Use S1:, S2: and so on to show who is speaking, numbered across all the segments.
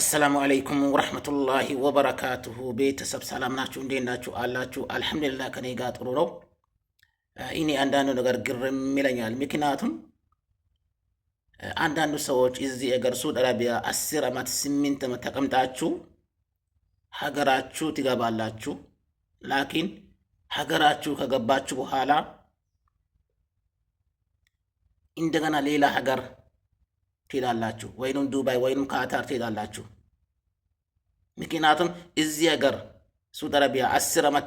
S1: السلام عليكم ورحمة الله وبركاته. ቤተሰብ ሰላም ናችሁ? እንዴት ናችሁ? አላችሁ? አልሐምዱሊላህ ከኔ ጋር ጥሩ ነው። እኔ አንዳንዱ ነገር ግርም ይለኛል። ምክንያቱም አንዳንዱ ሰዎች እዚህ አገር ሳዑዲ አረቢያ 10 ዓመት 8 ዓመት ተቀምጣችሁ ሀገራችሁ ትገባላችሁ። ላኪን ሀገራችሁ ከገባችሁ በኋላ እንደገና ሌላ ሀገር ትሄዳላችሁ፣ ወይንም ዱባይ ወይንም ካታር ትሄዳላችሁ። ምክንያቱም እዚህ ሀገር ሳዑዲ አረቢያ 10 ዓመት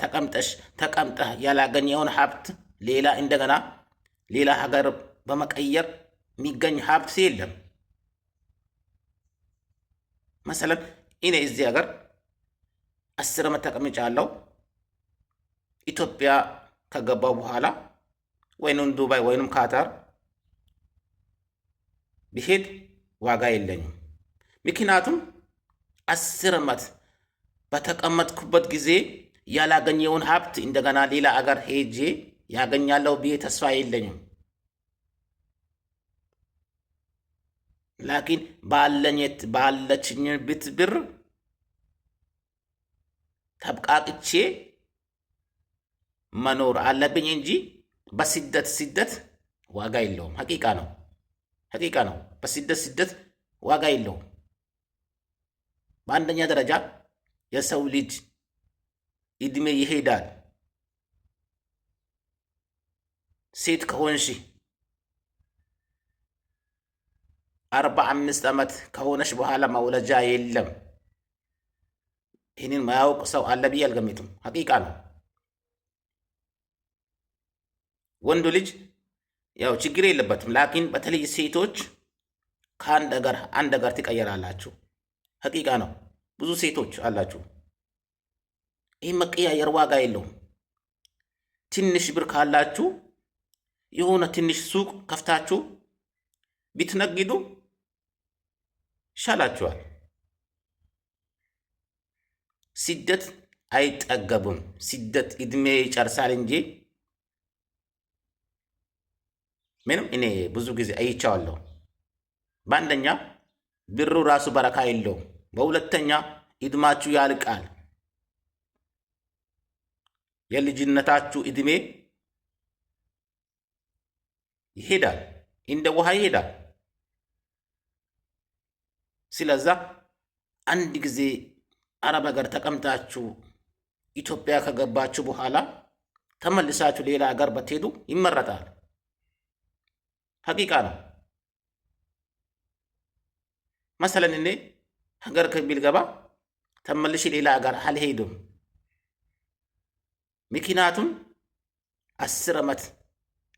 S1: ተቀምጠህ ያላገኘውን ሀብት ሌላ እንደገና ሌላ ሀገር በመቀየር የሚገኝ ሀብት የለም። መሰለን እኔ እዚህ ሀገር 10 ዓመት ተቀምጫለሁ። ኢትዮጵያ ከገባው በኋላ ወይንም ዱባይ ወይንም ካታር ብሄድ ዋጋ የለኝም። ምክንያቱም 10 ዓመት በተቀመጥኩበት ጊዜ ያላገኘውን ሀብት እንደገና ሌላ አገር ሄጄ ያገኛለሁ ብዬ ተስፋ የለኝም። ላኪን ባለችኝ ብር ተብቃቅቼ መኖር አለብኝ እንጂ በስደት ዋጋ የለውም። ሐቂቃ ነው። በስደት ዋጋ የለውም። በአንደኛ ደረጃ የሰው ልጅ እድሜ ይሄዳል። ሴት ከሆንሽ 45 ዓመት ከሆነሽ በኋላ መውለጃ የለም። ይህንን ማያውቅ ሰው አለ ብዬ አልገምትም። ሐቂቃ ነው። ወንዱ ልጅ ያው ችግር የለበትም። ላኪን በተለይ ሴቶች ከአንድ አገር ትቀየራላችሁ። ሐቂቃ ነው። ብዙ ሴቶች አላችሁ። ይህ መቀያየር ዋጋ የለውም። ትንሽ ብር ካላችሁ የሆነ ትንሽ ሱቅ ከፍታችሁ ብትነግዱ ይሻላችኋል። ስደት አይጠገብም። ስደት እድሜ ይጨርሳል እንጂ ምንም እኔ ብዙ ጊዜ አይቻለሁ። በአንደኛ ብሩ ራሱ በረካ የለውም። በሁለተኛ እድማችሁ ያልቃል። የልጅነታችሁ እድሜ ይሄዳል፣ እንደ ውሃ ይሄዳል። ስለዛ አንድ ጊዜ አረብ ሀገር ተቀምጣችሁ ኢትዮጵያ ከገባችሁ በኋላ ተመልሳችሁ ሌላ ሀገር በትሄዱ ይመረጣል። ሐቂቃ ነው። መሰለን እኔ ሀገር ቢልገባ ተመልሼ ሌላ ሀገር አልሄድም። ምክንያቱም 10 ዓመት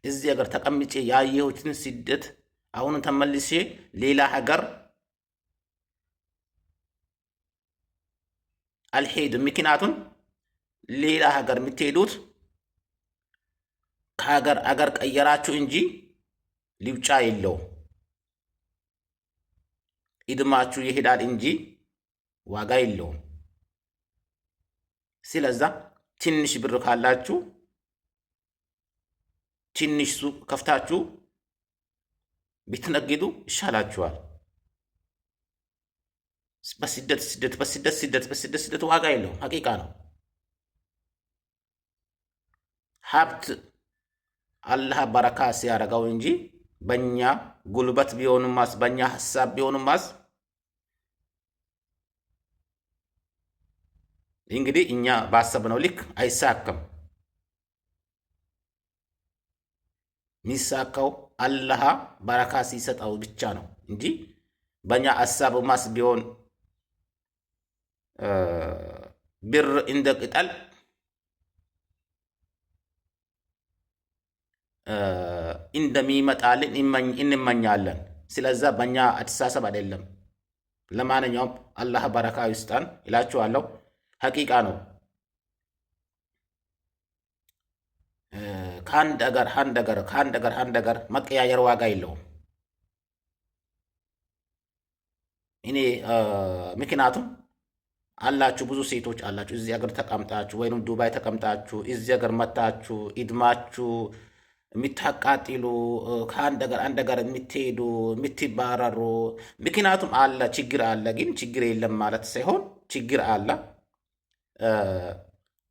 S1: እዚህ ሀገር ተቀምጬ ያየሁትን ስደት አሁን ተመልሼ ሌላ ሀገር አልሄድም። ምክንያቱም ሌላ ሀገር የምትሄዱት ከሀገር አገር ቀየራችሁ እንጂ ሊውጫ የለው። እድማችሁ ይሄዳል እንጂ ዋጋ የለውም። ስለዛ ትንሽ ብር ካላችሁ ትንሽ ሱቅ ከፍታችሁ ብትነግዱ ይሻላችኋል። በስደት ዋጋ የለውም። ሐቂቃ ነው። ሀብት አላህ በረካ ሲያደርገው እንጂ በእኛ ጉልበት ቢሆንማስ በእኛ ሀሳብ ቢሆንማስ እንግዲህ እኛ ባሰብነው ልክ አይሳካም። የሚሳካው አላህ በረካ ሲሰጠው ብቻ ነው እንጂ በእኛ ሀሳብማስ ቢሆን ብር እንደ ቅጠል እንደሚመጣልን እንመኛለን። ስለዛ በእኛ አስተሳሰብ አይደለም። ለማንኛውም አላህ በረካ ይስጠን እላችኋለሁ። ሐቂቃ ነው። ከአንድ አገር መቀያየር ዋጋ የለውም። እኔ ምክንያቱም አላችሁ ብዙ ሴቶች አላችሁ እዚህ ሀገር ተቀምጣችሁ ወይም ዱባይ ተቀምጣችሁ እዚህ ሀገር መታችሁ እድማችሁ የምታቃጥሉ ከአንድ ሀገር አንድ ሀገር የምትሄዱ የምትባረሩ። ምክንያቱም አለ ችግር አለ፣ ግን ችግር የለም ማለት ሳይሆን ችግር አለ።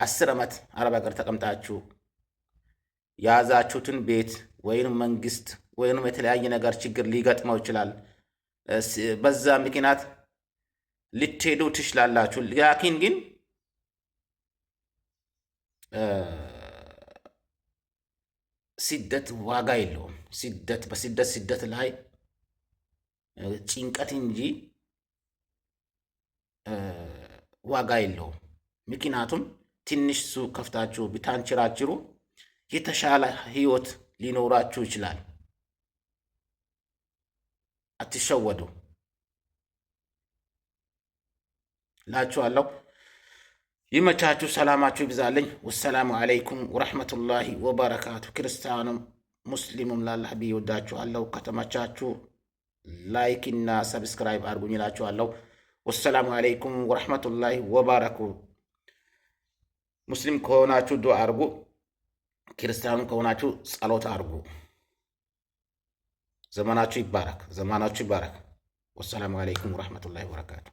S1: 10 ዓመት አረብ ሀገር ተቀምጣችሁ የያዛችሁትን ቤት ወይም መንግስት ወይም የተለያየ ነገር ችግር ሊገጥመው ይችላል። በዛ ምክንያት ልትሄዱ ትችላላችሁ። ላኪን ግን ስደት ዋጋ የለውም። ስደት ላይ ጭንቀት እንጂ ዋጋ የለውም። ምክንያቱም ትንሽ ሱቅ ከፍታችሁ ብታንችራችሩ የተሻለ ህይወት ሊኖራችሁ ይችላል። አትሸወዱ ላችኋለሁ። ይመቻችሁ፣ ሰላማችሁ ይብዛልኝ። ወሰላሙ አለይኩም ወረሕመቱላሂ ወበረካቱ። ክርስቲያኑም ሙስሊሙም ላላህ ብዬ ወዳችኋለሁ። ከተመቻችሁ ላይክ እና ሰብስክራይብ አድርጉኝ እላችኋለሁ። ወሰላሙ አለይኩም ወረሕመቱላሂ ወበረኩ። ሙስሊም ከሆናችሁ ዱዓ አድርጉ፣ ክርስቲያኑ ከሆናችሁ ጸሎት አድርጉ። ዘመናችሁ ይባረክ፣ ዘመናችሁ ይባረክ። ወሰላሙ አለይኩም ወረሕመቱላሂ ወበረካቱ።